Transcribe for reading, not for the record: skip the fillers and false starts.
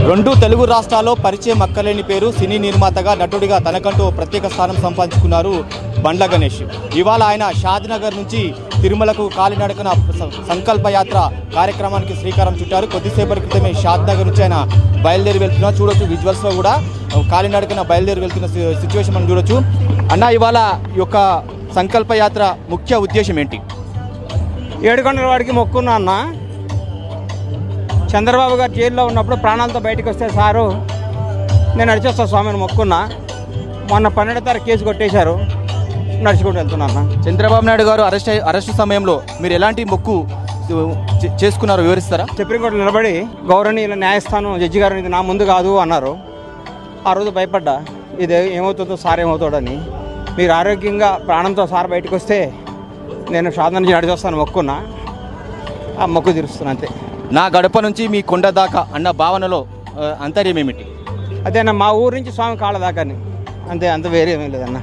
రెండు తెలుగు రాష్ట్రాల్లో పరిచయం అక్కలేని పేరు సినీ నిర్మాతగా నటుడిగా తనకంటూ ప్రత్యేక స్థానం సంపాదించుకున్నారు బండ్ల గణేష్. ఇవాళ ఆయన షాద్నగర్ నుంచి తిరుమలకు కాలినడకన సంకల్ప యాత్ర కార్యక్రమానికి శ్రీకారం చుట్టారు. కొద్దిసేపటి క్రితమే షాద్నగర్ నుంచి ఆయన బయలుదేరి వెళ్తున్నా చూడొచ్చు. విజువల్స్లో కూడా కాలినడకన బయలుదేరి వెళ్తున్న సిచ్యువేషన్ మనం చూడొచ్చు. అన్న, ఇవాళ ఈ యొక్క సంకల్ప యాత్ర ముఖ్య ఉద్దేశం ఏంటి? ఏడుకొండల వాడికి మొక్కున్నా అన్న. చంద్రబాబు గారు జైల్లో ఉన్నప్పుడు ప్రాణాలతో బయటకు వస్తే సారు నేను నడిచొస్తా స్వామిని మొక్కున్నా. మొన్న 12వ తారీఖు కేసు కొట్టేశారు, నడుచుకుంటూ వెళ్తున్నా అన్న. చంద్రబాబు నాయుడు గారు అరెస్టు సమయంలో మీరు ఎలాంటి మొక్కు చేసుకున్నారో వివరిస్తారా? సుప్రీంకోర్టులో నిలబడి గౌరవనీయుల న్యాయస్థానం జడ్జి గారు ఇది నా ముందు కాదు అన్నారు. ఆ రోజు భయపడ్డా, ఇది ఏమవుతుందో సార్ ఏమవుతాడని. మీరు ఆరోగ్యంగా ప్రాణంతో సార్ బయటకు వస్తే నేను సాధన నుంచి నడిచొస్తాను మొక్కున్నా. ఆ మొక్కు తీరుస్తున్నా అంతే. నా గడప నుంచి మీ కొండ దాకా అన్న భావనలో అంతర్యం ఏమిటి? అదేనా, మా ఊరు నుంచి స్వామి కాళ్ళ దాకా అంతే, అంత వేరే ఏమీ లేదన్న.